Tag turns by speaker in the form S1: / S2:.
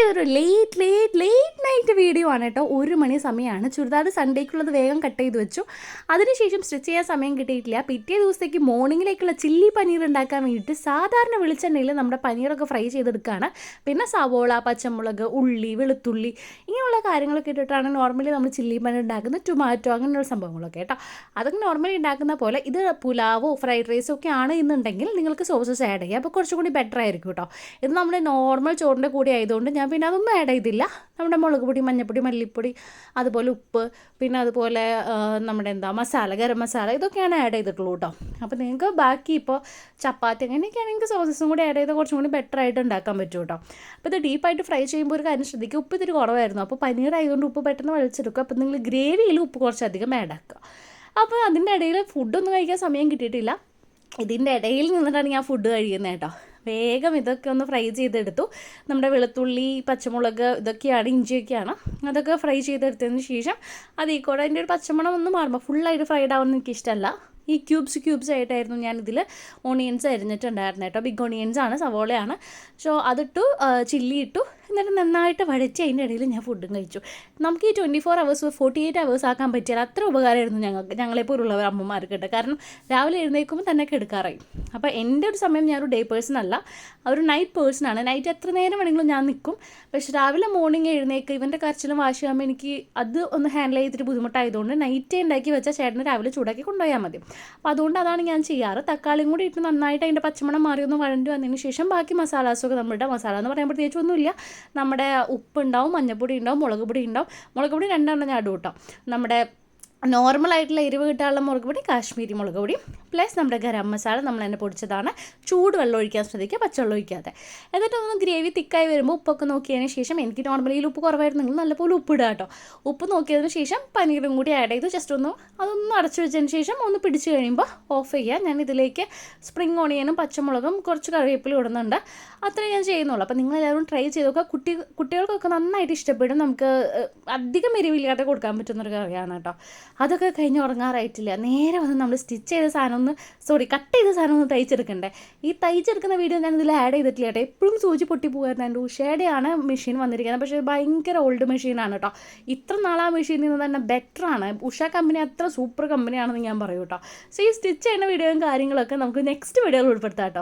S1: ഇതൊരു late night video ആണ് കേട്ടോ. 1 മണി സമയമാണ്. ചുരിദാർ സൺഡേക്കുള്ളത് വേഗം കട്ട് ചെയ്ത് വെച്ചു. അതിനുശേഷം സ്റ്റിച്ച് ചെയ്യാൻ സമയം കിട്ടിയിട്ടില്ല. പിറ്റേ ദിവസത്തേക്ക് മോർണിംഗിലേക്കുള്ള ചില്ലി പനീർ ഉണ്ടാക്കാൻ വേണ്ടിയിട്ട് സാധാരണ വെളിച്ചെണ്ണയിൽ നമ്മുടെ പനീറൊക്കെ ഫ്രൈ ചെയ്തെടുക്കുകയാണ്. പിന്നെ സവോള, പച്ചമുളക്, ഉള്ളി, വെളുത്തുള്ളി ഇങ്ങനെയുള്ള കാര്യങ്ങളൊക്കെ ഇട്ടിട്ടാണ് നോർമലി നമ്മൾ ചില്ലി പനീർ ഉണ്ടാക്കുന്നത്. ടൊമാറ്റോ അങ്ങനെയുള്ള സംഭവങ്ങളൊക്കെ കേട്ടോ. അതൊക്കെ നോർമലി ഉണ്ടാക്കുന്ന പോലെ ഇത് പുലാവോ ഫ്രൈഡ് റൈസോ ഒക്കെ ആണ് എന്നുണ്ടെങ്കിൽ നിങ്ങൾക്ക് സോസസ് ആഡ് ചെയ്യുക. അപ്പോൾ കുറച്ചും കൂടി ബെറ്റർ ആയിരിക്കും കേട്ടോ. ഇത് നമ്മുടെ നോർമൽ ചോറിൻ്റെ കൂടെ ആയതുകൊണ്ട് ഞാൻ പിന്നെ അതൊന്നും ആഡ് ചെയ്തില്ല. നമ്മുടെ മുളക് പൊടി, മഞ്ഞൾപ്പൊടി, മല്ലിപ്പൊടി, അതുപോലെ ഉപ്പ്, പിന്നെ അതുപോലെ നമ്മുടെ മസാല, ഗരം മസാല ഇതൊക്കെയാണ് ആഡ് ചെയ്തിട്ടുള്ളൂ കേട്ടോ. അപ്പോൾ നിങ്ങൾക്ക് ബാക്കി ഇപ്പോൾ ചപ്പാത്തി അങ്ങനെയൊക്കെയാണ് നിങ്ങൾക്ക് സോസസും കൂടി ആഡ് ചെയ്താൽ കുറച്ചും കൂടി ബെറ്റർ ആയിട്ട് ഉണ്ടാക്കാൻ പറ്റും കേട്ടോ. അപ്പോൾ ഇത് ഡീപ്പായിട്ട് ഫ്രൈ ചെയ്യുമ്പോൾ ഒരു കാര്യം ശ്രദ്ധിക്കുക, ഉപ്പ് ഇത്തിരി കുറവായിരുന്നു. അപ്പോൾ പനീർ ആയതുകൊണ്ട് ഉപ്പ് പെട്ടെന്ന് വലിച്ചെടുക്കുക. അപ്പോൾ നിങ്ങൾ ഗ്രേവിയിൽ ഉപ്പ് കുറച്ചധികം ആഡ് ആക്കുക. അപ്പോൾ അതിൻ്റെ ഇടയിൽ ഫുഡൊന്നും കഴിക്കാൻ സമയം കിട്ടിയിട്ടില്ല. ഇതിൻ്റെ ഇടയിൽ നിന്നിട്ടാണ് ഞാൻ ഫുഡ് കഴിക്കുന്നത് കേട്ടോ. വേഗം ഇതൊക്കെ ഒന്ന് ഫ്രൈ ചെയ്തെടുത്തു. നമ്മുടെ വെളുത്തുള്ളി, പച്ചമുളക് ഇതൊക്കെയാണ്, ഇഞ്ചിയൊക്കെയാണ്. അതൊക്കെ ഫ്രൈ ചെയ്തെടുത്തതിന് ശേഷം അതിൽ കൂടെ അതിൻ്റെ ഒരു പച്ചമണം ഒന്ന് മാറുമ്പോൾ ഫുള്ളായിട്ട് ഫ്രൈഡ് ആവുമെന്ന് എനിക്കിഷ്ടമല്ല. ഈ ക്യൂബ്സ് ആയിട്ടായിരുന്നു ഞാനിതിൽ ഓണിയൻസ് അരിഞ്ഞിട്ടുണ്ടായിരുന്നു കേട്ടോ. ബിഗ് ഓണിയൻസ് ആണ്, സവോളയാണ്. സോ അതിട്ടു, ചില്ലി ഇട്ടു, എന്നിട്ട് നന്നായിട്ട് വഴറ്റി അതിൻ്റെ ഇടയിൽ ഞാൻ ഫുഡും കഴിച്ചു. നമുക്ക് ഈ 24 hours 48 hours ആക്കാൻ പറ്റിയാൽ അത്ര ഉപകാരമായിരുന്നു ഞങ്ങളെപ്പോലുള്ളവർ അമ്മമാർക്ക് കേട്ടോ. കാരണം രാവിലെ എഴുന്നേൽക്കുമ്പോൾ തന്നെ കിടക്കാറായി. അപ്പോൾ എൻ്റെ ഒരു സമയം ഞാനൊരു ഡേ പേഴ്സൺ അല്ല, ഒരു നൈറ്റ് പേഴ്സണാണ്. നൈറ്റ് എത്ര നേരം വേണമെങ്കിലും ഞാൻ നിൽക്കും. പക്ഷേ രാവിലെ മോർണിംഗ് എഴുന്നേൽക്കുക, ഇവൻ്റെ കരച്ചിലും വാശിയാകുമ്പോൾ എനിക്ക് അത് ഒന്ന് ഹാൻഡിൽ ചെയ്തിട്ട് ബുദ്ധിമുട്ടായതുകൊണ്ട് നൈറ്റ് ഉണ്ടാക്കി വെച്ചാൽ ചേട്ടന് രാവിലെ ചൂടാക്കി കൊണ്ടുപോയാൽ മതി. അപ്പോൾ അതുകൊണ്ട് അതാണ് ഞാൻ ചെയ്യാറ്. തക്കാളിയും കൂടി ഇട്ട് നന്നായിട്ട് അതിൻ്റെ പച്ചമണം മാറി ഒന്ന് വഴണ്ടി വന്നതിന് ശേഷം ബാക്കി മസാലാസൊക്കെ നമ്മളുടെ മസാല എന്ന് പറയാൻ പ്രത്യേകിച്ചൊന്നുമില്ല. നമ്മുടെ ഉപ്പുണ്ടാവും, മഞ്ഞൾപ്പൊടി ഉണ്ടാവും, മുളക് പൊടി ഉണ്ടാവും. മുളക് പൊടി 2 എണ്ണം ഞാൻ ഇടും കേട്ടോ. നമ്മുടെ നോർമലായിട്ടുള്ള എരിവ് കിട്ടാനുള്ള മുളക് പൊടി, കാശ്മീരി മുളക് പൊടി, പ്ലസ് നമ്മുടെ ഗരം മസാല നമ്മൾ തന്നെ പൊടിച്ചതാണ്. ചൂട് വെള്ളം ഒഴിക്കാൻ ശ്രദ്ധിക്കുക, പച്ചവെള്ളം ഒഴിക്കാതെ. എന്നിട്ടൊന്ന് ഗ്രേവി തിക്കായി വരുമ്പോൾ ഉപ്പൊക്കെ നോക്കിയതിന് ശേഷം, എനിക്ക് നോർമലി ഉപ്പ് കുറവായിരുന്നെങ്കിൽ നല്ലപോലെ ഉപ്പ് ഇടുക കേട്ടോ. ഉപ്പ് നോക്കിയതിന് ശേഷം പനീറും കൂടി ആഡ് ചെയ്ത് ജസ്റ്റ് അതൊന്ന് അടച്ചു വെച്ചതിന് ശേഷം ഒന്ന് പിടിച്ച് കഴിയുമ്പോൾ ഓഫ് ചെയ്യുക. ഞാൻ ഇതിലേക്ക് സ്പ്രിംഗ് ഓണിയനും പച്ചമുളകും കുറച്ച് കറിവേപ്പിലും ഇടുന്നുണ്ട്. അത്രയും ഞാൻ ചെയ്യുന്നുള്ളൂ. അപ്പോൾ നിങ്ങളെല്ലാവരും ട്രൈ ചെയ്ത് നോക്കുക. കുട്ടികൾക്കൊക്കെ നന്നായിട്ട് ഇഷ്ടപ്പെടും. നമുക്ക് അധികം എരിവില്ലാതെ കൊടുക്കാൻ പറ്റുന്നൊരു കറിയാണ് കേട്ടോ. അതൊക്കെ കഴിഞ്ഞ് ഉറങ്ങാറായിട്ടില്ല. നേരെ വന്ന് നമ്മൾ സ്റ്റിച്ച് ചെയ്ത സാധനം കട്ട് ചെയ്ത സാധനം ഒന്ന് തയ്ച്ചെടുക്കണ്ടേ. ഈ തയ്ച്ചെടുക്കുന്ന വീഡിയോ ഞാൻ ഇതിൽ ആഡ് ചെയ്തിട്ടില്ല കേട്ടോ. എപ്പോഴും സൂചി പൊട്ടി പോകുമായിരുന്നു. എൻ്റെ ഉഷയുടെയാണ് മെഷീൻ വന്നിരിക്കുന്നത്. പക്ഷേ ഭയങ്കര ഓൾഡ് മെഷീനാണ് കേട്ടോ. ഇത്ര നാൾ ആ മെഷീനിൽ നിന്ന് തന്നെ ബെറ്ററാണ്. ഉഷ കമ്പനി അത്ര സൂപ്പർ കമ്പനിയാണെന്ന് ഞാൻ പറയും കേട്ടോ. സോ ഈ സ്റ്റിച്ച് ചെയ്യുന്ന വീഡിയോയും കാര്യങ്ങളൊക്കെ നമുക്ക് നെക്സ്റ്റ് വീഡിയോയിൽ ഉൾപ്പെടുത്താം കേട്ടോ.